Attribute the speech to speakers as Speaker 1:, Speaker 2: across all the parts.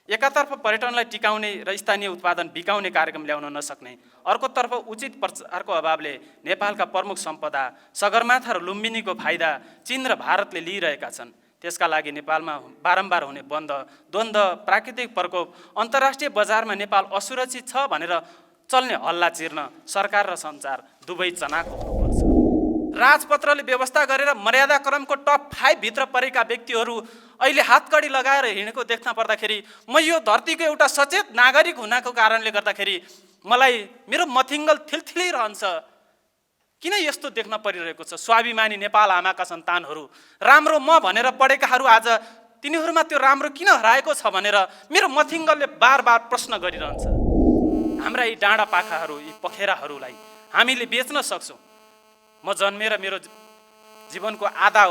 Speaker 1: एकातर्फ पर्यटनलाई टिकाउने र स्थानीय उत्पादन बिकाउने कार्यक्रम ल्याउन नसक्ने, अर्कोतर्फ उचित प्रचारको अभावले नेपालका प्रमुख सम्पदा सगरमाथा र लुम्बिनीको फाइदा चीन र भारतले लिइरहेका छन्। त्यसका लागि नेपालमा बारम्बार हुने बन्द, द्वन्द्व, प्राकृतिक प्रकोप, अन्तर्राष्ट्रिय बजारमा नेपाल असुरक्षित छ भनेर चल्ने हल्ला चिर्न सरकार र सञ्चार दुवै चनाखो हुनुपर्छ। राजपत्रले व्यवस्था गरेर मर्यादा क्रमको टप 5 भित्र परेका व्यक्तिहरू अहिले हातकडी लगाएर हिँडेको देख्न पर्दाखेरि म यो धरतीको एउटा सचेत नागरिक हुनाको कारणले गर्दाखेरि मलाई मेरो मथिङ्गल थिलथिलिरहन्छ। किन यस्तो देख्न परिरहेको छ? स्वाभिमानी नेपाल आमाका सन्तानहरू, राम्रो म भनेर पढेकाहरू आज तिनीहरूमा त्यो राम्रो किन हराएको छ भनेर मेरो मथिङ्गलले बार प्रश्न गरिरहन्छ। हाम्रा यी डाँडा पाखाहरू, यी पखेराहरूलाई हामीले बेच्न सक्छौँ। म जन्मेर मेरो जीवनको आधा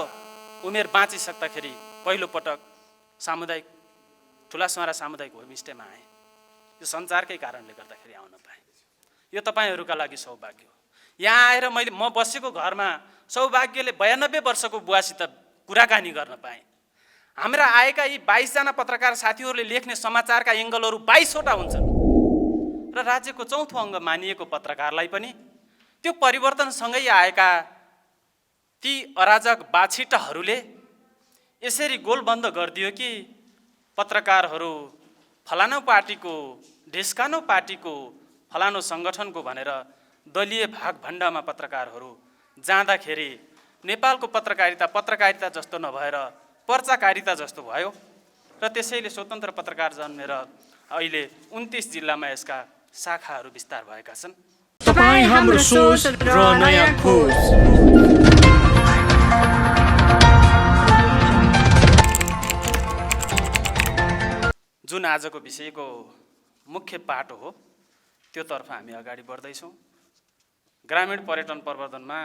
Speaker 1: उमेर बाँचिसक्दाखेरि पहिलोपटक सामुदायिक ठुलासुवारा सामुदायिक होमस्टेमा आएँ। यो सञ्चारकै कारणले गर्दाखेरि आउन पाएँ। यो तपाईँहरूका लागि सौभाग्य हो। यहाँ आएर म बसेको घरमा सौभाग्यले 92 वर्षको बुवासित कुराकानी गर्न पाएँ। हाम्रा आएका यी 22 जना पत्रकार साथीहरूले लेख्ने समाचारका एङ्गलहरू 22 वटा हुन्छन् र राज्यको चौथो अङ्ग मानिएको पत्रकारलाई पनि त्यो परिवर्तनसँगै आएका ती अराजक बाछिटाहरूले यसरी गोलबन्द गरिदियो कि पत्रकारहरू फलानो पार्टीको, ढिस्कानो पार्टीको, फलानो सङ्गठनको भनेर दलीय भागभण्डामा पत्रकारहरू जाँदाखेरि नेपालको पत्रकारिता जस्तो नभएर पर्चाकारिता जस्तो भयो र त्यसैले स्वतन्त्र पत्रकार जन्मेर अहिले 29 जिल्लामा यसका शाखाहरू विस्तार भएका छन्।
Speaker 2: तपाईं हाम्रो सोच र नयाँ खोज।
Speaker 1: जुन आजको विषयको मुख्य पाटो हो त्योतर्फ हामी अगाडि बढ्दैछौँ। ग्रामीण पर्यटन प्रवर्धनमा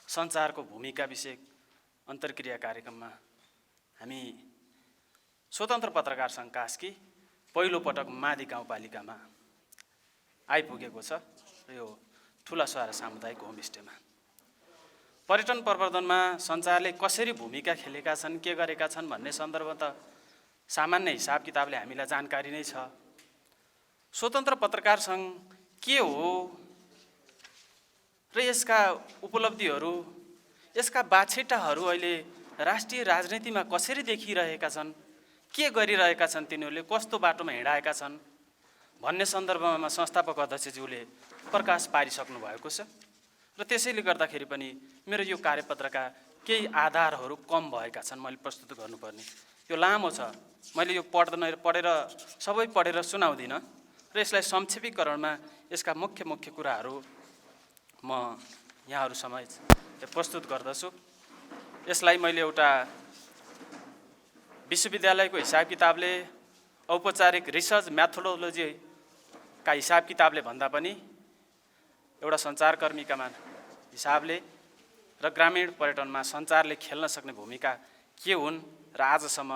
Speaker 1: सञ्चारको भूमिका विषयक अन्तर्क्रिया कार्यक्रममा हामी स्वतन्त्र पत्रकार सङ्घ कास्की पहिलोपटक मादी गाउँपालिकामा आइपुगेको छ र यो ठुलासुवारा सामुदायिक होमस्टेमा। पर्यटन प्रवर्धनमा सञ्चारले कसरी भूमिका खेलेका छन्, के गरेका छन् भन्ने सन्दर्भ त सामान्य हिसाब किताबले हामीलाई जानकारी नै छ। स्वतन्त्र पत्रकार सङ्घ के हो र यसका उपलब्धिहरू, यसका बाछिटाहरू अहिले राष्ट्रिय राजनीतिमा कसरी देखिरहेका छन्, के गरिरहेका छन्, तिनीहरूले कस्तो बाटोमा हिँडाएका छन् भन्ने सन्दर्भमा संस्थापक अध्यक्षज्यूले प्रकाश पारिसक्नु भएको छ र त्यसैले गर्दाखेरि पनि मेरो यो कार्यपत्रका केही आधारहरू कम भएका छन्, मैले प्रस्तुत गर्नुपर्ने। यो लामो छ, मैले यो पढेर सबै पढेर सुनाउँदिनँ र यसलाई संक्षेपीकरणमा यसका मुख्य कुराहरू म यहाँहरू समक्ष प्रस्तुत गर्दछु। यसलाई मैले एउटा विश्वविद्यालयको हिसाब किताबले, औपचारिक रिसर्च मेथोडोलोजीका हिसाब किताबले भन्दा पनि एउटा सञ्चारकर्मीका हिसाबले र ग्रामीण पर्यटनमा सञ्चारले खेल्न सक्ने भूमिका के हुन् र आजसम्म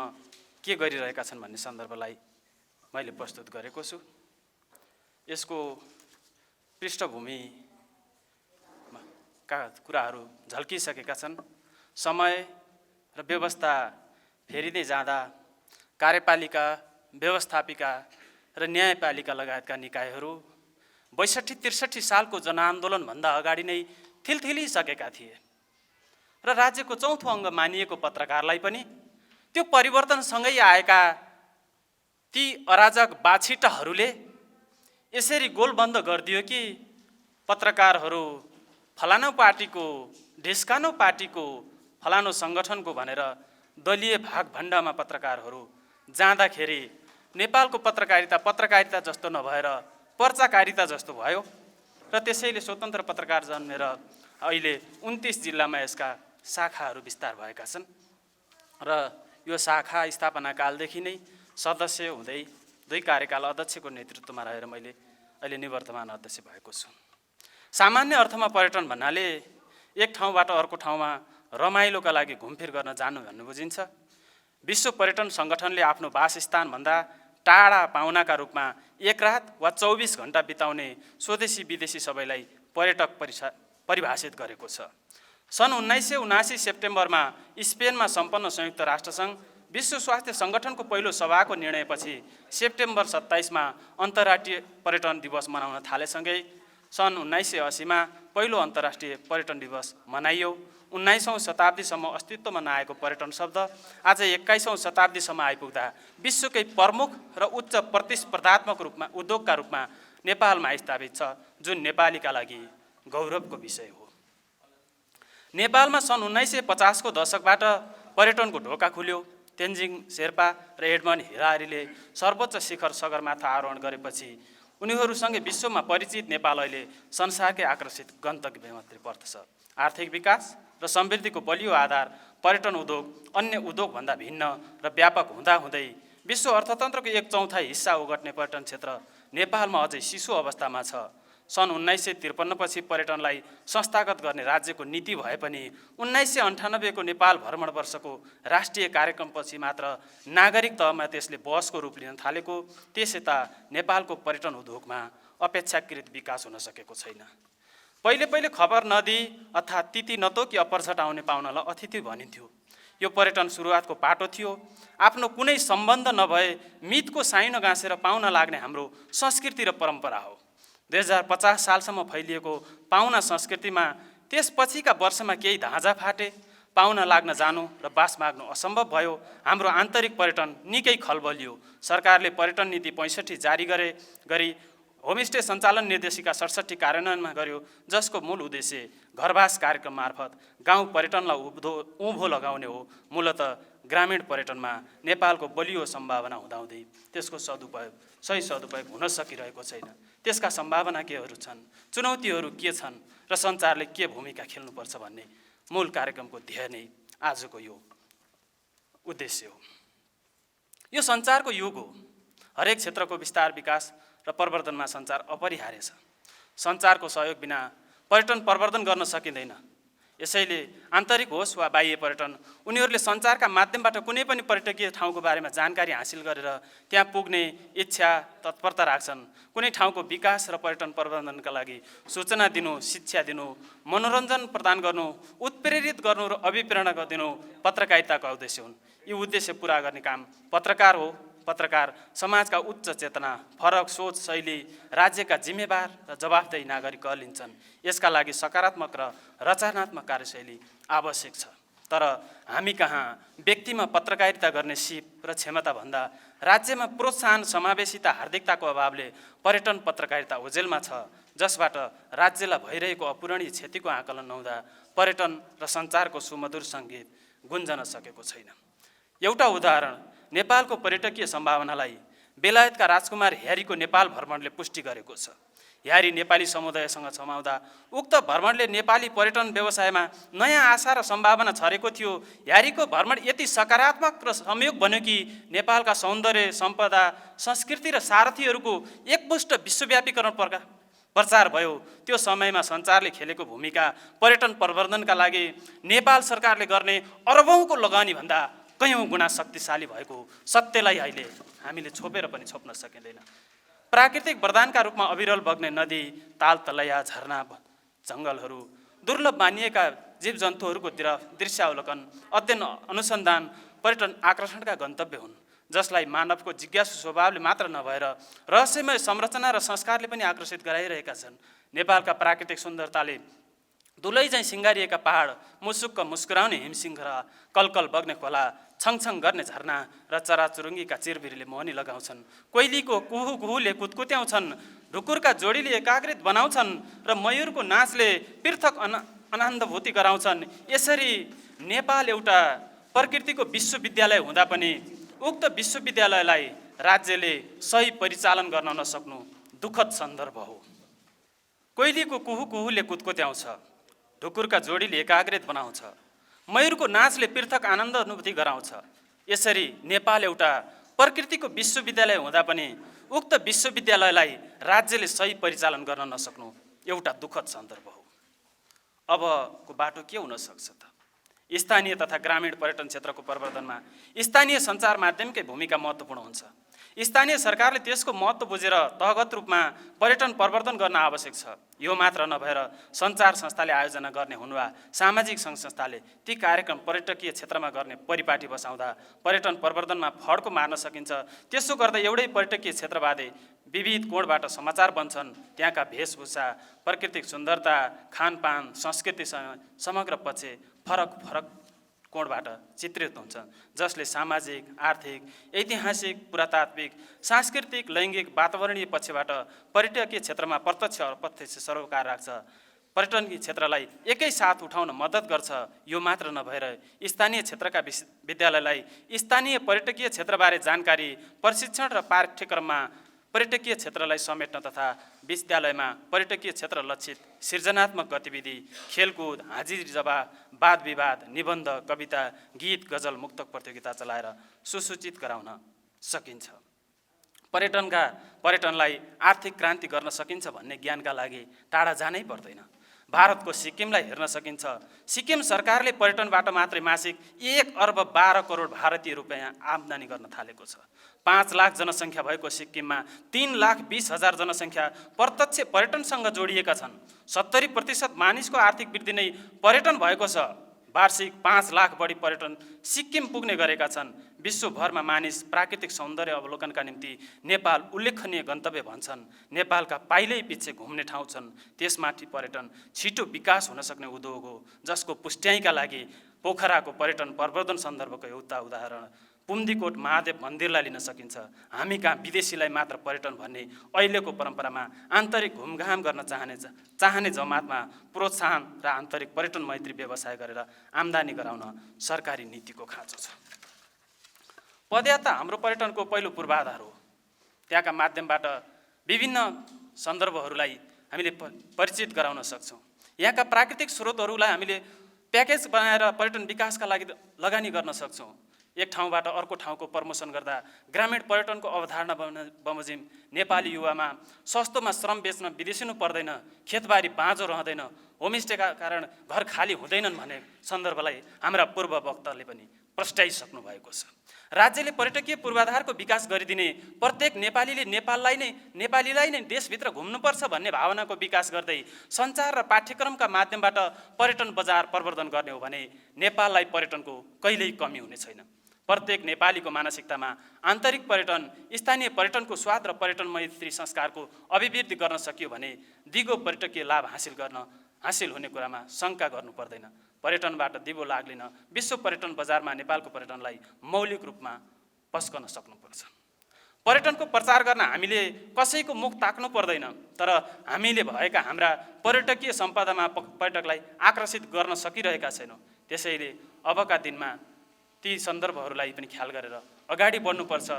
Speaker 1: के गरिरहेका छन् भन्ने सन्दर्भलाई मैले प्रस्तुत गरेको छु। यसको पृष्ठभूमिका कुराहरू झल्किसकेका छन्। समय र व्यवस्था फेरिँदै जाँदा कार्यपालिका, व्यवस्थापिका र न्यायपालिका लगायतका निकायहरू 62-63 सालको जनआन्दोलनभन्दा अगाडि नै थिलथिलिसकेका थिए र राज्यको चौथो अङ्ग मानिएको पत्रकारलाई पनि त्यो परिवर्तनसँगै आएका ती अराजक बाछिटाहरूले यसरी गोलबन्द गरिदियो कि पत्रकारहरू फलानो पार्टीको, ढिस्कानो पार्टीको, फलानो सङ्गठनको भनेर दलीय भागभण्डामा पत्रकारहरू जाँदाखेरि नेपालको पत्रकारिता जस्तो नभएर पर्चाकारिता जस्तो भयो र त्यसैले स्वतन्त्र पत्रकार जन्मेर अहिले 29 जिल्लामा यसका शाखाहरू विस्तार भएका छन् र यो शाखा स्थापना कालदेखि नै सदस्य हुँदै 2 कार्यकाल अध्यक्षको नेतृत्वमा रहेर मैले अहिले निवर्तमान अध्यक्ष भएको छु। सामान्य अर्थमा पर्यटन भन्नाले एक ठाउँबाट अर्को ठाउँमा रमाइलोका लागि घुमफिर गर्न जानु भन्ने बुझिन्छ। विश्व पर्यटन सङ्गठनले आफ्नो वासस्थानभन्दा टाढा पाहुनाका रूपमा 1 रात वा 24 घण्टा बिताउने स्वदेशी विदेशी सबैलाई पर्यटक परिभाषित गरेको छ। सन् 1979 सेप्टेम्बरमा स्पेनमा सम्पन्न संयुक्त राष्ट्रसङ्घ विश्व स्वास्थ्य सङ्गठनको पहिलो सभाको निर्णयपछि सेप्टेम्बर 27मा अन्तर्राष्ट्रिय पर्यटन दिवस मनाउन थालेसँगै सन् 1980मा पहिलो अन्तर्राष्ट्रिय पर्यटन दिवस मनाइयो। 19औं शताब्दीसम्म अस्तित्वमा नआएको पर्यटन शब्द आज 21औं शताब्दीसम्म आइपुग्दा विश्वकै प्रमुख र उच्च प्रतिस्पर्धात्मक रूपमा उद्योगका रूपमा नेपालमा स्थापित छ, जुन नेपालीका लागि गौरवको विषय हो। नेपालमा सन् 1950को दशकबाट पर्यटनको ढोका खुल्यो। तेन्जिङ शेर्पा र एडमन्ड हिलारीले सर्वोच्च शिखर सगरमाथा आरोहण गरेपछि उनीहरूसँगै विश्वमा परिचित नेपाल अहिले संसारकै आकर्षित गन्तव्यमा पर्दछ। आर्थिक विकास र समृद्धिको बलियो आधार पर्यटन उद्योग अन्य उद्योगभन्दा भिन्न र व्यापक हुँदाहुँदै विश्व अर्थतन्त्रको 1/4 हिस्सा ओगट्ने पर्यटन क्षेत्र नेपालमा अझै शिशु अवस्थामा छ। सन् 1953 पछि पर्यटनलाई संस्थागत गर्ने राज्यको नीति भए पनि 1998 को नेपाल भ्रमण वर्षको राष्ट्रिय कार्यक्रमपछि मात्र नागरिक तहमा त्यसले बहसको रूप लिन थालेको। त्यसयता नेपालको पर्यटन उद्योगमा अपेक्षाकृत विकास हुन सकेको छैन। पहिले खबर नदी अर्थात् तिती नतोकी अपरझट आउने पाहुनालाई अतिथि भनिन्थ्यो। यो पर्यटन सुरुवातको पाटो थियो। आफ्नो कुनै सम्बन्ध नभए मितको साइनो गाँसेर पाहुना लाग्ने हाम्रो संस्कृति र परम्परा हो। 2050 सालसम्म फैलिएको पाहुना संस्कृतिमा त्यसपछिका वर्षमा केही धाँजा फाटे, पाहुना लाग्न जानु र बास माग्नु असम्भव भयो। हाम्रो आन्तरिक पर्यटन निकै खलबलियो। सरकारले पर्यटन नीति 65 जारी गरी होमस्टे सञ्चालन निर्देशिका 67 कार्यान्वयनमा गर्यो, जसको मूल उद्देश्य घरवास कार्यक्रम मार्फत गाउँ पर्यटनलाई उँभो लगाउने हो। मूलत ग्रामीण पर्यटनमा नेपालको बलियो सम्भावना हुँदाहुँदै त्यसको सही सदुपयोग हुन सकिरहेको छैन। त्यसका सम्भावना केहरू छन्, चुनौतीहरू के छन् र सञ्चारले के भूमिका खेल्नुपर्छ भन्ने मूल कार्यक्रमको ध्येय नै आजको यो उद्देश्य हो। यो सञ्चारको युग हो। हरेक क्षेत्रको विस्तार विकास र प्रवर्धनमा सञ्चार अपरिहार्य छ। सञ्चारको सहयोग बिना पर्यटन प्रवर्धन गर्न सकिँदैन। यसैले आन्तरिक होस् वा बाह्य पर्यटन, उनीहरूले सञ्चारका माध्यमबाट कुनै पनि पर्यटकीय ठाउँको बारेमा जानकारी हासिल गरेर त्यहाँ पुग्ने इच्छा तत्परता राख्छन्। कुनै ठाउँको विकास र पर्यटन प्रवर्धनका लागि सूचना दिनु, शिक्षा दिनु, मनोरञ्जन प्रदान गर्नु, उत्प्रेरित गर्नु र अभिप्रेरणा दिनु पत्रकारिताका उद्देश्य हुन्। यी उद्देश्य पुरा गर्ने काम पत्रकार हो। पत्रकार समाजका उच्च चेतना, फरक सोच शैली, राज्यका जिम्मेवार र जवाफदेही नागरिक कहलिन्छन्। यसका लागि सकारात्मक र रचनात्मक कार्यशैली आवश्यक छ। तर हामी कहाँ व्यक्तिमा पत्रकारिता गर्ने सिप र क्षमता भन्दा राज्यमा प्रोत्साहन, समावेशिता, हार्दिकताको अभावले पर्यटन पत्रकारिता ओझेलमा छ, जसबाट राज्यलाई भइरहेको अपूरणीय क्षतिको आकलन नहुँदा पर्यटन र सञ्चारको सुमधुर सङ्गीत गुन्जन सकेको छैन। एउटा उदाहरण नेपालको पर्यटकीय सम्भावनालाई बेलायतका राजकुमार ह्यारीको नेपाल भ्रमणले पुष्टि गरेको छ। ह्यारी नेपाली समुदायसँग छमाउँदा उक्त भ्रमणले नेपाली पर्यटन व्यवसायमा नयाँ आशा र सम्भावना छरेको थियो। ह्यारीको भ्रमण यति सकारात्मक र संयोग बन्यो कि नेपालका सौन्दर्य, सम्पदा, संस्कृति र सारथीहरूको एकमुष्ट विश्वव्यापीकरण प्रचार भयो। त्यो समयमा सञ्चारले खेलेको भूमिका पर्यटन प्रवर्धनका लागि नेपाल सरकारले गर्ने अरबौँको लगानी भन्दा कयौँ गुणा शक्तिशाली भएको सत्यलाई अहिले हामीले छोपेर पनि छोप्न सकिँदैन। प्राकृतिक वरदानका रूपमा अविरल बग्ने नदी, ताल तलैया, झरना, जङ्गलहरू, दुर्लभ मानिएका जीवजन्तुहरूको दृश्यावलोकन, अध्ययन, अनुसन्धान पर्यटन आकर्षणका गन्तव्य हुन्, जसलाई मानवको जिज्ञासु स्वभावले मात्र नभएर रहस्यमय संरचना र संस्कारले पनि आकर्षित गराइरहेका छन्। नेपालका प्राकृतिक सुन्दरताले दुलैझैँ सिँगारिएका पहाड, मुसुक्क मुस्कुराउने हिमसिंहरा, कलकल बग्ने खोला, छङछङ गर्ने झरना र चराचुरुङ्गीका चिरबिरीले मोहनी लगाउँछन्। कोइलीको कुहु कुहुले कुतकुत्याउँछन्, ढुकुरका जोडीले एकाग्रित बनाउँछन् र मयूरको नाचले पृथक आनन्दभूति गराउँछन्। यसरी नेपाल एउटा प्रकृतिको विश्वविद्यालय हुँदा पनि उक्त विश्वविद्यालयलाई राज्यले सही परिचालन गर्न नसक्नु दुःखद सन्दर्भ हो। कोइलीको कुहु कुहुले कुतकुत्याउँछ, ढुकुरका जोडीले एकाग्रित बनाउँछ, मयूरको नाचले पृथक आनन्द अनुभूति गराउँछ। यसरी नेपाल एउटा प्रकृतिको विश्वविद्यालय हुँदा पनि उक्त विश्वविद्यालयलाई राज्यले सही परिचालन गर्न नसक्नु एउटा दुःखद सन्दर्भ हो। अबको बाटो के हुन सक्छ त? स्थानीय तथा ग्रामीण पर्यटन क्षेत्रको प्रवर्धनमा स्थानीय सञ्चार माध्यमकै भूमिका महत्त्वपूर्ण हुन्छ। स्थानीय सरकारले त्यसको महत्त्व बुझेर तहगत रूपमा पर्यटन प्रवर्धन गर्न आवश्यक छ। यो मात्र नभएर सञ्चार संस्थाले आयोजना गर्ने हुन् वा सामाजिक सङ्घ संस्थाले ती कार्यक्रम पर्यटकीय क्षेत्रमा गर्ने परिपाटी बसाउँदा पर्यटन प्रवर्धनमा फड्को मार्न सकिन्छ। त्यसो गर्दा एउटै पर्यटकीय क्षेत्रबादे विविध कोणबाट समाचार बन्छन्। त्यहाँका वेशभूषा, प्राकृतिक सुन्दरता, खानपान, संस्कृतिसँग समग्र पक्ष फरक कोणबाट चित्रित हुन्छन्, जसले सामाजिक, आर्थिक, ऐतिहासिक, पुरातात्विक, सांस्कृतिक, लैङ्गिक, वातावरणीय पक्षबाट पर्यटकीय क्षेत्रमा प्रत्यक्ष अप्रत्यक्ष सरोकार राख्छ। पर्यटन क्षेत्रलाई एकै साथ उठाउन मद्दत गर्छ। यो मात्र नभएर स्थानीय क्षेत्रका विद्यालयलाई स्थानीय पर्यटकीय क्षेत्रबारे जानकारी, प्रशिक्षण र पाठ्यक्रममा पर्यटकीय क्षेत्रलाई समेट्न तथा विद्यालयमा पर्यटकीय क्षेत्र लक्षित सृजनात्मक गतिविधि, खेलकुद, हाजिर जवाब, वाद विवाद, निबन्ध, कविता, गीत, गजल, मुक्तक प्रतियोगिता चलाएर सुसूचित गराउन सकिन्छ। पर्यटनलाई आर्थिक क्रान्ति गर्न सकिन्छ भन्ने ज्ञानका लागि टाढा जानै पर्दैन। भारतको सिक्किमलाई हेर्न सकिन्छ। सिक्किम सरकारले पर्यटनबाट मात्रै मासिक 1 अर्ब 12 करोड भारतीय रुपियाँ आम्दानी गर्न थालेको छ। 5 लाख जनसङ्ख्या भएको सिक्किममा 3,20,000 जनसङ्ख्या प्रत्यक्ष पर्यटनसँग जोडिएका छन्। 70% मानिसको आर्थिक वृद्धि नै पर्यटन भएको छ। वार्षिक 5 लाख बढी पर्यटन सिक्किम पुग्ने गरेका छन्। विश्वभरमा मानिस प्राकृतिक सौन्दर्य अवलोकनका निम्ति नेपाल उल्लेखनीय गन्तव्य भन्छन्। नेपालका पाइलै पछि घुम्ने ठाउँ छन्। त्यसमाथि पर्यटन छिटो विकास हुन सक्ने उद्योग हो, जसको पुष्ट्याइका लागि पोखराको पर्यटन प्रवर्धन सन्दर्भको एउटा उदाहरण पुम्दीकोट महादेव मन्दिरलाई लिन सकिन्छ। हामी कहाँ विदेशीलाई मात्र पर्यटन भन्ने अहिलेको परम्परामा आन्तरिक घुमघाम गर्न चाहने जमातमा प्रोत्साहन र आन्तरिक पर्यटन मैत्री व्यवसाय गरेर आम्दानी गराउन सरकारी नीतिको खाँचो छ। पदयात्रा हाम्रो पर्यटनको पहिलो पूर्वाधार हो। त्यहाँका माध्यमबाट विभिन्न सन्दर्भहरूलाई हामीले परिचित गराउन सक्छौँ। यहाँका प्राकृतिक स्रोतहरूलाई हामीले प्याकेज बनाएर पर्यटन विकासका लागि लगानी गर्न सक्छौँ। एक ठाउँबाट अर्को ठाउँको प्रमोसन गर्दा ग्रामीण पर्यटनको अवधारणा बमोजिम नेपाली युवामा सस्तोमा श्रम बेच्न विदेशिनु पर्दैन, खेतबारी बाँझो रहँदैन, होमस्टेका कारण घर खाली हुँदैनन् भन्ने सन्दर्भलाई हाम्रा पूर्व वक्ताले पनि प्रस्ट्याइसक्नु भएको छ। राज्यले पर्यटकीय पूर्वाधारको विकास गरिदिने, प्रत्येक नेपालीलाई नै देशभित्र घुम्नुपर्छ भन्ने भावनाको विकास गर्दै सञ्चार र पाठ्यक्रमका माध्यमबाट पर्यटन बजार प्रवर्धन गर्ने हो भने नेपाललाई पर्यटनको कहिल्यै कमी हुने छैन। प्रत्येक नेपालीको मानसिकतामा आन्तरिक पर्यटन, स्थानीय पर्यटनको स्वाद र पर्यटन मैत्री संस्कारको अभिवृद्धि गर्न सकियो भने दिगो पर्यटकीय लाभ हासिल हुने कुरामा शङ्का गर्नु पर्दैन। पर्यटनबाट दिगो लाभ लिन विश्व पर्यटन बजारमा नेपालको पर्यटनलाई मौलिक रूपमा पस्कन सक्नुपर्छ। पर्यटनको प्रचार गर्न हामीले कसैको मुख ताक्नु पर्दैन, तर हामीले भएका हाम्रा पर्यटकीय सम्पदामा पर्यटकलाई आकर्षित गर्न सकिरहेका छैनौँ। त्यसैले अबका दिनमा ती सन्दर्भहरूलाई पनि ख्याल गरेर अगाडि बढ्नुपर्छ।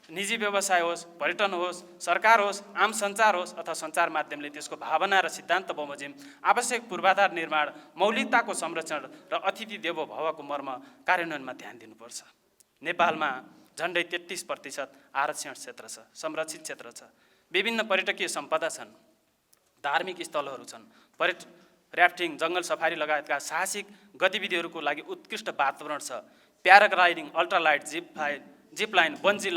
Speaker 1: निजी व्यवसाय होस्, पर्यटन होस्, सरकार होस्, आम सञ्चार होस् अथवा सञ्चार माध्यमले त्यसको भावना र सिद्धान्त बमोजिम आवश्यक पूर्वाधार निर्माण, मौलिकताको संरक्षण र अतिथि देवो भवको मर्म कार्यान्वयनमा ध्यान दिनुपर्छ। नेपालमा झन्डै 33% आरक्षण क्षेत्र छ, संरक्षित क्षेत्र छ। विभिन्न पर्यटकीय सम्पदा छन्, धार्मिक स्थलहरू छन्, र्याफ्टिङ, जङ्गल सफारी लगायतका साहसिक गतिविधिहरूको लागि उत्कृष्ट वातावरण छ। प्याराग्लाइडिङ, अल्ट्रालाइट, जिपलाइन, बन्जी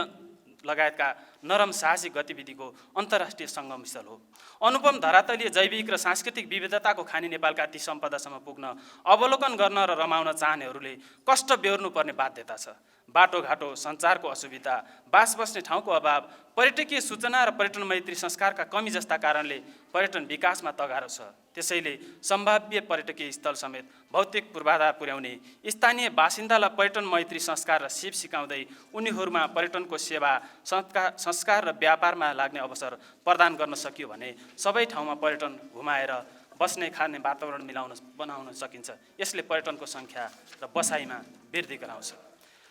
Speaker 1: लगायतका नरम साहसिक गतिविधिको अन्तर्राष्ट्रिय सङ्गमस्थल हो। अनुपम धरातलीय जैविक र सांस्कृतिक विविधताको खानी नेपालका ती सम्पदासम्म पुग्न, अवलोकन गर्न र रमाउन चाहनेहरूले कष्ट बेहोर्नुपर्ने बाध्यता छ। बाटोघाटो, सञ्चारको असुविधा, बास बस्ने ठाउँको अभाव, पर्यटकीय सूचना र पर्यटन मैत्री संस्कारका कमी जस्ता कारणले पर्यटन विकासमा तगारो छ। त्यसैले सम्भाव्य पर्यटकीय स्थल समेत भौतिक पूर्वाधार पुर्याउने, स्थानीय बासिन्दालाई पर्यटन मैत्री संस्कार र सिप सिकाउँदै उनीहरूमा पर्यटनको सेवा, संस्कार र व्यापारमा लाग्ने अवसर प्रदान गर्न सकियो भने सबै ठाउँमा पर्यटन घुमाएर बस्ने खाने वातावरण बनाउन सकिन्छ। यसले पर्यटनको सङ्ख्या र बसाइमा वृद्धि गराउँछ।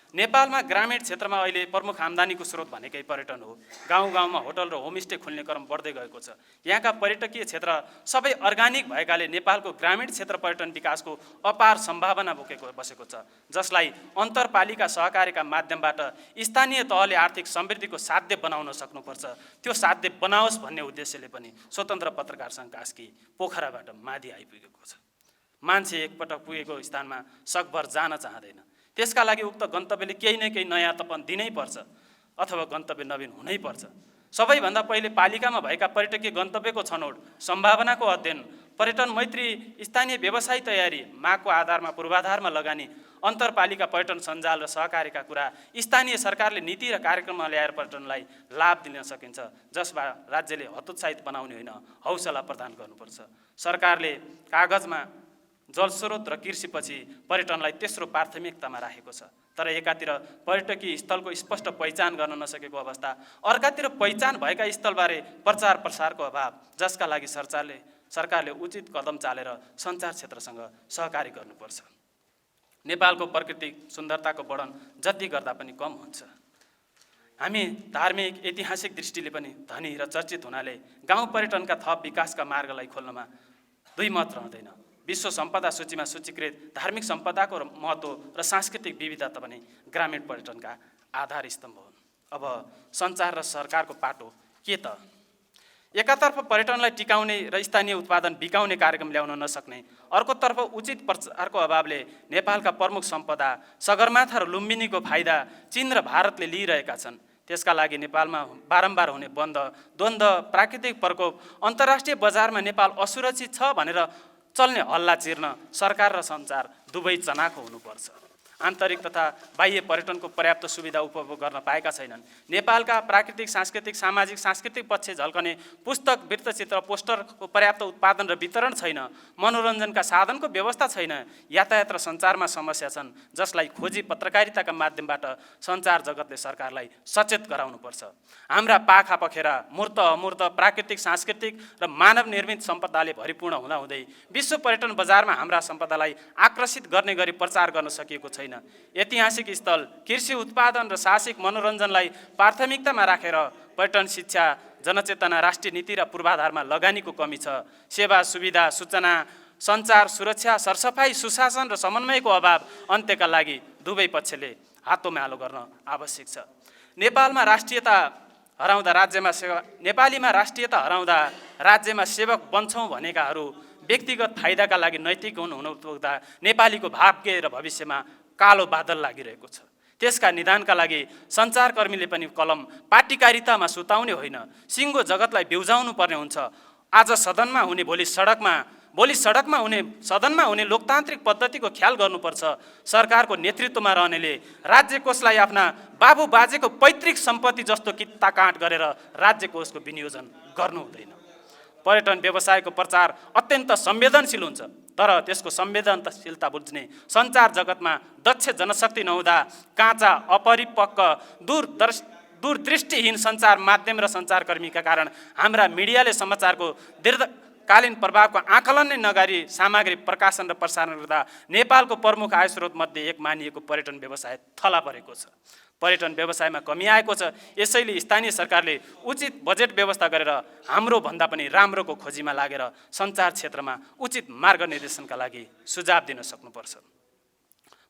Speaker 1: नेपालमा ग्रामीण क्षेत्रमा अहिले प्रमुख आम्दानीको स्रोत भनेकै पर्यटन हो। गाउँ गाउँमा होटल र होमस्टे खुल्ने क्रम बढ्दै गएको छ। यहाँका पर्यटकीय क्षेत्र सबै अर्गानिक भएकाले नेपालको ग्रामीण क्षेत्र पर्यटन विकासको अपार सम्भावना बसेको छ, जसलाई अन्तरपालिका सहकारीका माध्यमबाट स्थानीय तहले आर्थिक समृद्धिको साध्य बनाउन सक्नुपर्छ। त्यो साध्य बनाओस् भन्ने उद्देश्यले पनि स्वतन्त्र पत्रकार सङ्घ कास्की पोखराबाट माथि आइपुगेको छ। मान्छे एकपटक पुगेको स्थानमा सकभर जान चाहँदैन। त्यसका लागि उक्त गन्तव्यले केही न केही नयाँपन दिनै पर्छ। अथवा गन्तव्य नवीन हुनैपर्छ। सबैभन्दा पहिले पालिकामा भएका पर्यटकीय गन्तव्यको छनौट, सम्भावनाको अध्ययन, पर्यटन मैत्री स्थानीय व्यवसाय तयारी, मागको आधारमा पूर्वाधारमा लगानी, अन्तरपालिका पर्यटन सञ्जाल र सहकारीका कुरा स्थानीय सरकारले नीति र कार्यक्रममा ल्याएर पर्यटनलाई लाभ दिन सकिन्छ, जसबाट राज्यले हतोत्साहित बनाउने होइन, हौसला प्रदान गर्नुपर्छ। सरकारले कागजमा जलस्रोत र कृषिपछि पर्यटनलाई तेस्रो प्राथमिकतामा राखेको छ, तर एकातिर पर्यटकीय स्थलको स्पष्ट पहिचान गर्न नसकेको अवस्था, अर्कातिर पहिचान भएका स्थलबारे प्रचार प्रसारको अभाव, जसका लागि सरकारले उचित कदम चालेर सञ्चार क्षेत्रसँग सहकारी गर्नुपर्छ। नेपालको प्राकृतिक सुन्दरताको वर्णन जति गर्दा पनि कम हुन्छ। हामी धार्मिक ऐतिहासिक दृष्टिले पनि धनी र चर्चित हुनाले गाउँ पर्यटनका थप विकासका मार्गलाई खोल्नमा दुई मत रहँदैन। विश्व सम्पदा सूचीमा सूचीकृत धार्मिक सम्पदाको महत्त्व र सांस्कृतिक विविधता पनि ग्रामीण पर्यटनका आधार स्तम्भ हुन्। अब सञ्चार र सरकारको पाटो के त? एकातर्फ पर्यटनलाई टिकाउने र स्थानीय उत्पादन बिकाउने कार्यक्रम ल्याउन नसक्ने, अर्कोतर्फ उचित प्रचारको अभावले नेपालका प्रमुख सम्पदा सगरमाथा र लुम्बिनीको फाइदा चीन र भारतले लिइरहेका छन्। त्यसका लागि नेपालमा बारम्बार हुने बन्द, द्वन्द्व, प्राकृतिक प्रकोप, अन्तर्राष्ट्रिय बजारमा नेपाल असुरक्षित छ भनेर चल्ने हल्ला चिर्न सरकार र सञ्चार दुवै चनाखो हुनुपर्छ। आन्तरिक तथा बाह्य पर्यटनको पर्याप्त सुविधा उपभोग गर्न पाएका छैनन्। नेपालका प्राकृतिक, सांस्कृतिक, सामाजिक, सांस्कृतिक पक्ष झल्कने पुस्तक, वृत्तचित्र, पोस्टरको पर्याप्त उत्पादन र वितरण छैन। मनोरञ्जनका साधनको व्यवस्था छैन। यातायात र सञ्चारमा समस्या छन्, जसलाई खोजी पत्रकारिताका माध्यमबाट सञ्चार जगतले सरकारलाई सचेत गराउनुपर्छ। हाम्रा पाखा पखेरा मूर्त, अमूर्त, प्राकृतिक, सांस्कृतिक र मानव निर्मित सम्पदाले भरिपूर्ण हुँदाहुँदै विश्व पर्यटन बजारमा हाम्रा सम्पदालाई आकर्षित गर्ने गरी प्रचार गर्न सकिएको छैन। ऐतिहासिक स्थल, कृषि उत्पादन र साहसिक मनोरञ्जनलाई प्राथमिकतामा राखेर पर्यटन, शिक्षा, जनचेतना, राष्ट्रिय नीति र पूर्वाधारमा लगानीको कमी छ। सेवा सुविधा, सूचना, सञ्चार, सुरक्षा, सरसफाइ, सुशासन र समन्वयको अभाव अन्त्यका लागि दुवै पक्षले हातोमालो गर्न आवश्यक छ। नेपालीमा राष्ट्रियता हराउँदा राज्यमा सेवक बन्छौँ भनेकाहरू व्यक्तिगत फाइदाका लागि नैतिक हुनु पुग्दा नेपालीको भाग्य र भविष्यमा कालो बादल लागिरहेको छ। त्यसका निदानका लागि सञ्चारकर्मीले पनि कलम पाटीकारितामा सुताउने होइन, सिङ्गो जगतलाई बिउजाउनु पर्ने हुन्छ। आज सदनमा हुने भोलि सडकमा हुने सदनमा हुने लोकतान्त्रिक पद्धतिको ख्याल गर्नुपर्छ। सरकारको नेतृत्वमा रहनेले राज्य कोषलाई आफ्ना बाबु बाजेको पैतृक सम्पत्ति जस्तो कित्ताकाट गरेर राज्य कोषको विनियोजन गर्नु हुँदैन। पर्यटन व्यवसायको प्रचार अत्यन्त संवेदनशील हुन्छ, तर त्यसको संवेदनशीलता बुझ्ने सञ्चार जगतमा दक्ष जनशक्ति नहुँदा काँचा, अपरिपक्व, दूरदृष्टिहीन सञ्चार माध्यम र सञ्चारकर्मीका कारण हाम्रा मिडियाले समाचारको दीर्घकालीन प्रभावको आकलन नै नगरी सामग्री प्रकाशन र प्रसारण गर्दा नेपालको प्रमुख आयस्रोत मध्ये एक मानिएको पर्यटन व्यवसाय थला परेको छ। पर्यटन व्यवसायमा कमी आएको छ। यसैले स्थानीय सरकारले उचित बजेट व्यवस्था गरेर हाम्रो भन्दा पनि राम्रोको खोजीमा लागेर सञ्चार क्षेत्रमा उचित मार्गनिर्देशनका लागि सुझाव दिन सक्नुपर्छ।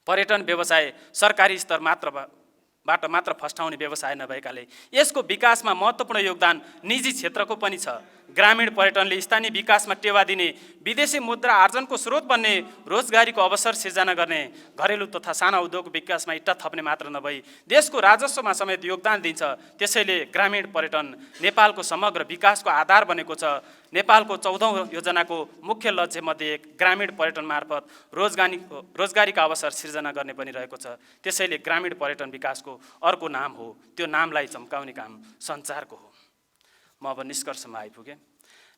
Speaker 1: पर्यटन व्यवसाय सरकारी स्तर मात्र फस्टाउने व्यवसाय नभएकाले यसको विकासमा महत्त्वपूर्ण योगदान निजी क्षेत्रको पनि छ। ग्रामीण पर्यटनले स्थानीय विकासमा टेवा दिने, विदेशी मुद्रा आर्जनको स्रोत बन्ने, रोजगारीको अवसर सिर्जना गर्ने, घरेलु तथा साना उद्योगको विकासमा इट्टा थप्ने मात्र नभई देशको राजस्वमा समेत योगदान दिन्छ। त्यसैले ग्रामीण पर्यटन नेपालको समग्र विकासको आधार बनेको छ। नेपालको 14औं योजनाको मुख्य लक्ष्य मध्ये एक ग्रामीण पर्यटन मार्फत रोजगारीका अवसर सिर्जना गर्ने पनि रहेको छ। त्यसैले ग्रामीण पर्यटन विकासको अर्को नाम हो, त्यो नामलाई चम्काउने काम सञ्चारको हो। म अब निष्कर्षमा आइपुगेँ।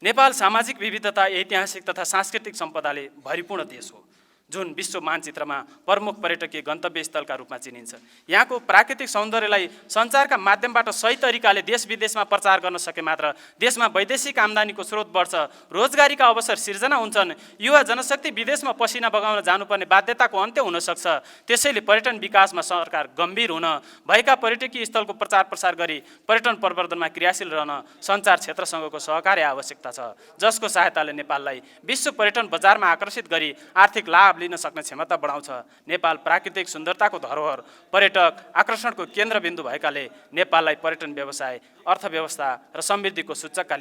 Speaker 1: नेपाल सामाजिक विविधता, ऐतिहासिक तथा सांस्कृतिक सम्पदाले भरिपूर्ण देश हो, जुन विश्व मानचित्रमा प्रमुख पर्यटकीय गन्तव्य स्थलका रूपमा चिनिन्छ। यहाँको प्राकृतिक सौन्दर्यलाई सञ्चारका माध्यमबाट सही तरिकाले देश विदेशमा प्रचार गर्न सके मात्र देशमा वैदेशिक आम्दानीको स्रोत बढ्छ, रोजगारीका अवसर सिर्जना हुन्छन्, युवा जनशक्ति विदेशमा पसिना बगाउन जानुपर्ने बाध्यताको अन्त्य हुन सक्छ। त्यसैले पर्यटन विकासमा सरकार गम्भीर हुन, भएका पर्यटकीय स्थलको प्रचार प्रसार गरी पर्यटन प्रवर्धनमा क्रियाशील रहन सञ्चार क्षेत्रसँगको सहकार्य आवश्यकता छ, जसको सहायताले नेपाललाई विश्व पर्यटन बजारमा आकर्षित गरी आर्थिक लाभ लिन सक्ने क्षमता बढाउँछ। नेपाल प्राकृतिक सुन्दरताको धरोहर, पर्यटक आकर्षणको केन्द्रबिन्दु भएकाले नेपाललाई पर्यटन व्यवसाय, अर्थव्यवस्था र समृद्धिको सूचकका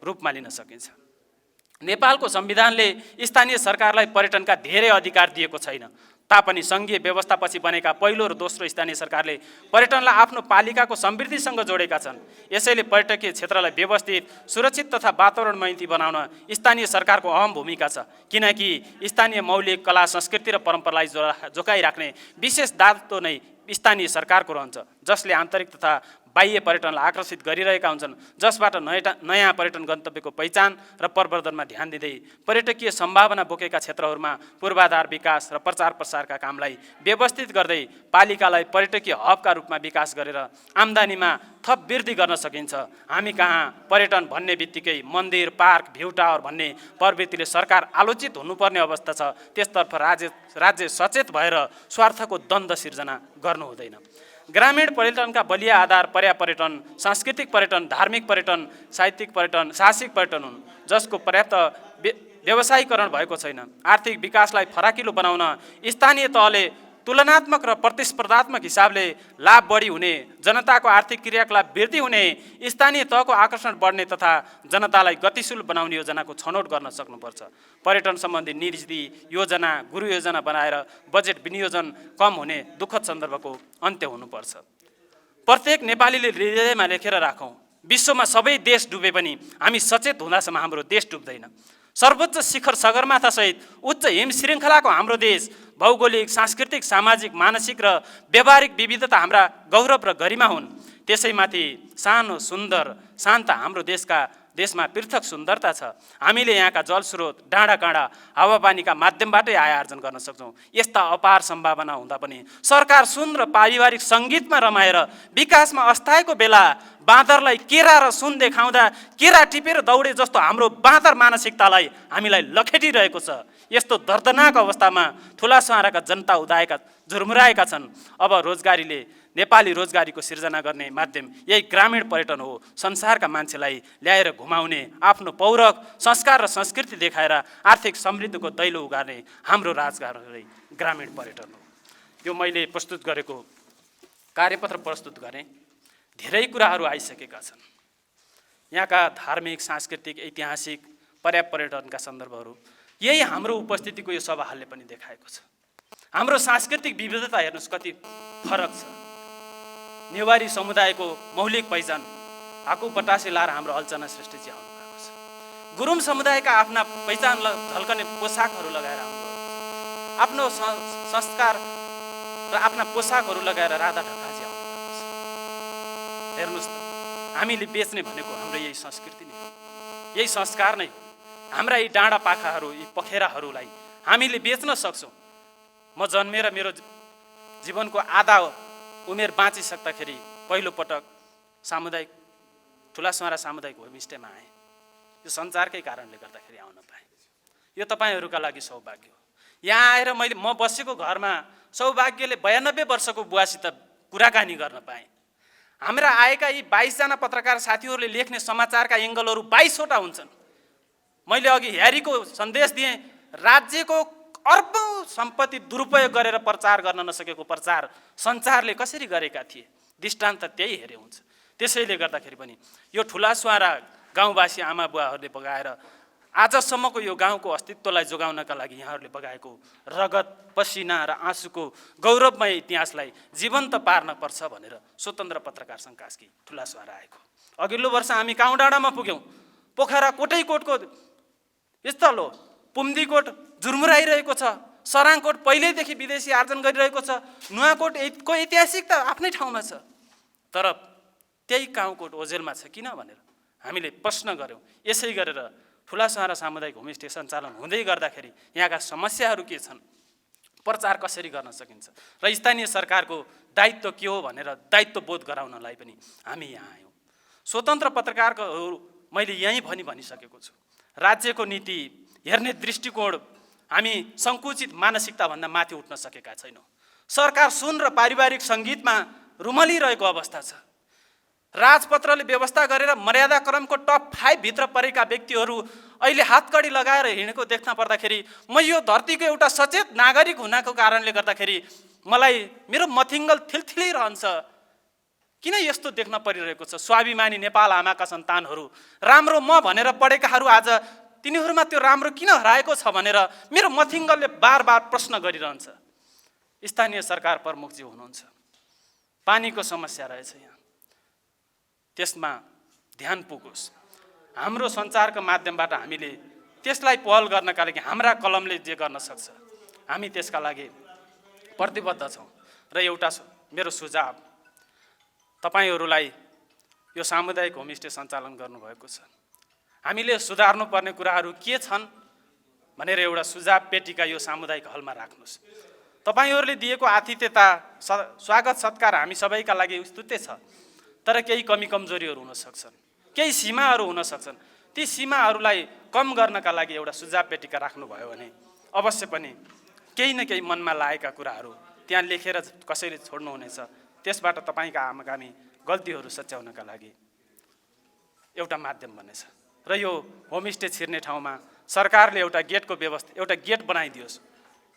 Speaker 1: रूपमा लिन सकिन्छ। नेपालको संविधानले स्थानीय सरकारलाई पर्यटनका धेरै अधिकार दिएको छैन, तापनि सङ्घीय व्यवस्थापछि बनेका पहिलो र दोस्रो स्थानीय सरकारले पर्यटनलाई आफ्नो पालिकाको समृद्धिसँग जोडेका छन्। यसैले पर्यटकीय क्षेत्रलाई व्यवस्थित, सुरक्षित तथा वातावरणमैत्री बनाउन स्थानीय सरकारको अहम भूमिका छ, किनकि स्थानीय मौलिक कला, संस्कृति र परम्परालाई जोगाइराख्ने विशेष दायित्व नै स्थानीय सरकारको रहन्छ, जसले आन्तरिक तथा बाह्य पर्यटनलाई आकर्षित गरिरहेका हुन्छन्, जसबाट नयाँ पर्यटन गन्तव्यको पहिचान र प्रवर्धनमा ध्यान दिँदै पर्यटकीय सम्भावना बोकेका क्षेत्रहरूमा पूर्वाधार विकास र प्रचार प्रसारका कामलाई व्यवस्थित गर्दै पालिकालाई पर्यटकीय हबका रूपमा विकास गरेर आम्दानीमा थप वृद्धि गर्न सकिन्छ। हामी कहाँ पर्यटन भन्ने बित्तिकै मन्दिर, पार्क, भ्यू टावर भन्ने प्रवृत्तिले सरकार आलोचित हुनुपर्ने अवस्था छ, त्यसतर्फ राज्य सचेत भएर स्वार्थको द्वन्द्व सिर्जना गर्नु हुँदैन। ग्रामीण पर्यटनका बलिया आधार पर्यापर्यटन, सांस्कृतिक पर्यटन, धार्मिक पर्यटन, साहित्यिक पर्यटन, साहसिक पर्यटन हुन्, जसको पर्याप्त व्यवसायीकरण भएको छैन। आर्थिक विकासलाई फराकिलो बनाउन स्थानीय तहले तुलनात्मक र प्रतिस्पर्धात्मक हिसाबले लाभ बढी हुने, जनताको आर्थिक क्रियाकलाप वृद्धि हुने, स्थानीय तहको आकर्षण बढ्ने तथा जनतालाई गतिशील बनाउने योजनाको छनौट गर्न सक्नुपर्छ। पर्यटन सम्बन्धी नीति योजना, गुरु योजना बनाएर बजेट विनियोजन कम हुने दुःखद सन्दर्भको अन्त्य हुनुपर्छ। प्रत्येक नेपालीले हृदयमा लेखेर राखौँ, विश्वमा सबै देश डुबे पनि हामी सचेत हुँदासम्म हाम्रो देश डुब्दैन। सर्वोच्च शिखर सगरमाथा सहित उच्च हिम श्रृङ्खलाको हाम्रो देश भौगोलिक, सांस्कृतिक, सामाजिक, मानसिक र व्यावहारिक विविधता हाम्रा गौरव र गरिमा हुन्। त्यसैमाथि सानो, सुन्दर, शान्त हाम्रो देशमा पृथक सुन्दरता छ। हामीले यहाँका जलस्रोत, डाँडाकाँडा, हावापानीका माध्यमबाटै आय आर्जन गर्न सक्छौँ। यस्ता अपार सम्भावना हुँदा पनि सरकार सुन र पारिवारिक सङ्गीतमा रमाएर विकासमा अस्थायीको बेला बाँदरलाई केरा र सुन देखाउँदा केरा टिपेर दौडे जस्तो हाम्रो बाँदर मानसिकतालाई हामीलाई लखेटिरहेको छ। यस्तो दर्दनाक अवस्थामा ठुला सहाराका जनता झुरमुराएका छन्। अब नेपाली रोजगारीको सिर्जना गर्ने माध्यम यही ग्रामीण पर्यटन हो। संसारका मान्छेलाई ल्याएर घुमाउने, आफ्नो पौरख, संस्कार र संस्कृति देखाएर आर्थिक समृद्धिको दैलो उगार्ने हाम्रो राजगार ग्रामीण पर्यटन हो। यो मैले प्रस्तुत गरेको कार्यपत्र प्रस्तुत गरेँ। धेरै कुराहरू आइसकेका छन्। यहाँका धार्मिक, सांस्कृतिक, ऐतिहासिक, पर्यटनका सन्दर्भहरू यही हाम्रो उपस्थितिको यो सभाले पनि देखाएको छ। हाम्रो सांस्कृतिक विविधता हेर्नुहोस् कति फरक छ। नेवारी समुदायको मौलिक पहिचान हाकु पटासे लाएर हाम्रो अल्चना श्रेष्ठजी आउनु भएको छ। गुरुङ समुदायका आफ्ना पहिचान झल्कने पोसाकहरू लगाएर आउनु भएको छ। आफ्नो संस्कार र आफ्ना पोसाकहरू लगाएर राधा ढकाजी आउनु भएको छ। हेर्नुहोस् त, हामीले बेच्ने भनेको हाम्रो यही संस्कृति नै हो, यही संस्कार नै हो। हाम्रा यी डाँडा पाखाहरू, यी पखेराहरूलाई हामीले बेच्न सक्छौँ। म जन्मेर मेरो जीवनको आधा उमेर बाँचिसक्दाखेरि पहिलोपटक ठुलासुवारा सामुदायिक होमस्टेमा आएँ। यो सञ्चारकै कारणले गर्दाखेरि आउन पाएँ। यो तपाईँहरूका लागि सौभाग्य हो। यहाँ आएर म बसेको घरमा सौभाग्यले 92 वर्षको बुवासित कुराकानी गर्न पाएँ। हाम्रा आएका यी 22 जना पत्रकार साथीहरूले लेख्ने समाचारका एङ्गलहरू 22 वटा हुन्छन्। मैले अघि ह्यारीको सन्देश दिएँ, राज्यको अर्बौं सम्पत्ति दुरुपयोग गरेर प्रचार गर्न नसकेको प्रचार सञ्चारले कसरी गरेका थिए, दृष्टान्त त्यही हेरे हुन्छ। त्यसैले गर्दाखेरि पनि यो ठुलासुवारा गाउँवासी आमा बुवाहरूले बगाएर आजसम्मको यो गाउँको अस्तित्वलाई जोगाउनका लागि यहाँहरूले बगाएको रगत, पसिना र आँसुको गौरवमय इतिहासलाई जीवन्त पार्न पर्छ भनेर स्वतन्त्र पत्रकार सङ्घ कास्की ठुलासुवारा आएको। अघिल्लो वर्ष हामी काउडाँडामा पुग्यौँ। पोखरा कोटैकोटको स्थल हो। पुम्दीकोट झुरमुराइरहेको छ। सराङकोट पहिल्यैदेखि विदेशी आर्जन गरिरहेको छ। नुवाकोटको ऐतिहासिकता आफ्नै ठाउँमा छ, तर त्यही काउकोट ओझेलमा छ किन भनेर हामीले प्रश्न गऱ्यौँ। यसै गरेर ठुलासुवारा सामुदायिक होमस्टे सञ्चालन हुँदै गर्दाखेरि यहाँका समस्याहरू के छन्, प्रचार कसरी गर्न सकिन्छ र स्थानीय सरकारको दायित्व के हो भनेर दायित्व बोध गराउनलाई पनि हामी यहाँ आयौँ। स्वतन्त्र पत्रकारहरू मैले यहीँ भनिसकेको छु। राज्यको नीति हेर्ने दृष्टिकोण हामी सङ्कुचित मानसिकताभन्दा माथि उठ्न सकेका छैनौँ। सरकार सुन र पारिवारिक सङ्गीतमा रुमलिरहेको अवस्था छ। राजपत्रले व्यवस्था गरेर मर्यादा क्रमको टप 5 भित्र परेका व्यक्तिहरू अहिले हातकडी लगाएर हिँडेको देख्न पर्दाखेरि म यो धरतीको एउटा सचेत नागरिक हुनाको कारणले गर्दाखेरि मलाई मेरो मथिङ्गल थिलथिलिरहन्छ। किन यस्तो देख्न परिरहेको छ? स्वाभिमानी नेपाल आमाका सन्तानहरू, राम्रो म भनेर पढेकाहरू आज तिनीहरूमा त्यो राम्रो किन हराएको छ भनेर मेरो मथिङ्गलले बार बार प्रश्न गरिरहन्छ। स्थानीय सरकार प्रमुखज्यू हुनुहुन्छ, पानीको समस्या रहेछ यहाँ, त्यसमा ध्यान पुगोस्। हाम्रो सञ्चारको माध्यमबाट हामीले त्यसलाई पहल गर्नका लागि हाम्रा कलमले जे गर्न सक्छ हामी त्यसका लागि प्रतिबद्ध छौँ। र एउटा मेरो सुझाव, तपाईहरूलाई यो सामुदायिक होमस्टे सञ्चालन गर्नुभएको छ, हामीले सुधार्नुपर्ने कुराहरू के छन् भनेर एउटा सुझाव पेटिका यो सामुदायिक हलमा राख्नुहोस्। तपाईहरूले दिएको आतिथ्यता स्वागत सत्कार हामी सबैका लागि स्तुत्य छ, तर केही कमी कमजोरीहरू हुन सक्छन्, केही सीमाहरू हुन सक्छन्। ती सीमाहरूलाई कम गर्नका लागि एउटा सुझाव पेटिका राख्नुभयो भने अवश्य पनि केही न केही मनमा लागेका कुराहरू त्यहाँ लेखेर कसैले छोड्नुहुनेछ, त्यसबाट तपाईँका आगामी गल्तीहरू सच्याउनका लागि एउटा माध्यम बनेछ। र यो होमस्टे छिर्ने ठाउँमा सरकारले एउटा गेटको व्यवस्था, एउटा गेट बनाइदियोस्,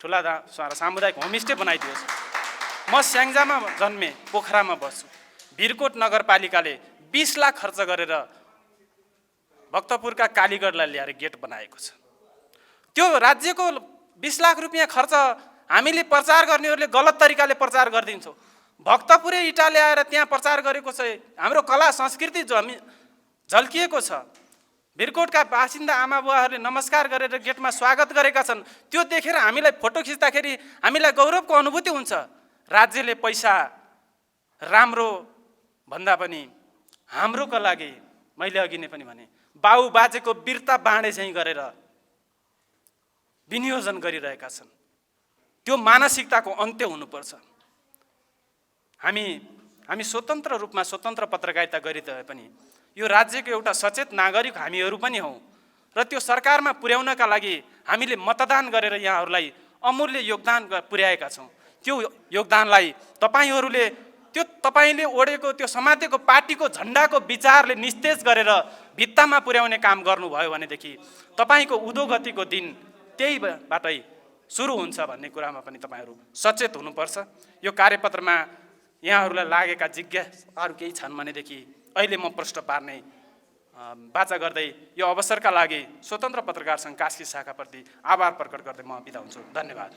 Speaker 1: ठुला सामुदायिक होमस्टे बनाइदियोस्। म स्याङ्जामा जन्मे, पोखरामा बस्छु, भिरकोट नगरपालिकाले 20 लाख खर्च गरेर भक्तपुरका कालीगढलाई ल्याएर गेट बनाएको छ। त्यो राज्यको 20 लाख रुपियाँ खर्च हामीले प्रचार गर्नेहरूले गलत तरिकाले प्रचार गरिदिन्छौँ। भक्तपुरै इँटा ल्याएर त्यहाँ प्रचार गरेको छ, हाम्रो कला संस्कृति झल्किएको छ। भिरकोटका बासिन्दा आमा बुवाहरूले नमस्कार गरेर गेटमा स्वागत गरेका छन्। त्यो देखेर हामीलाई फोटो खिच्दाखेरि हामीलाई गौरवको अनुभूति हुन्छ। राज्यले पैसा राम्रो भन्दा पनि हाम्रोका लागि, मैले अघि नै पनि भने, बाउ बाजेको वीरता बाँडे चाहिँ गरेर विनियोजन गरिरहेका छन्। त्यो मानसिकताको अन्त्य हुनुपर्छ। हामी स्वतन्त्र रूपमा स्वतन्त्र पत्रकारिता गरिरहे पनि यो राज्यको एउटा सचेत नागरिक हामीहरू पनि हौँ, र त्यो सरकारमा पुर्याउनका लागि हामीले मतदान गरेर यहाँहरूलाई अमूल्य योगदान पुर्याएका छौँ। त्यो योगदानलाई तपाईँहरूले, त्यो तपाईँले ओढेको त्यो समातेको पार्टीको झन्डाको विचारले निस्तेज गरेर भित्तामा पुर्याउने काम गर्नुभयो भनेदेखि तपाईँको उदोगतिको दिन त्यहीबाटै सुरु हुन्छ भन्ने कुरामा पनि तपाईँहरू सचेत हुनुपर्छ। यो कार्यपत्रमा यहाँहरूलाई लागेका जिज्ञासाहरू केही छन् भनेदेखि अहिले म प्रश्न पार्ने बाचा गर्दै यो अवसरका लागि स्वतन्त्र पत्रकार सङ्घ कास्की शाखाप्रति आभार प्रकट गर्दै म बिदा हुन्छु। धन्यवाद।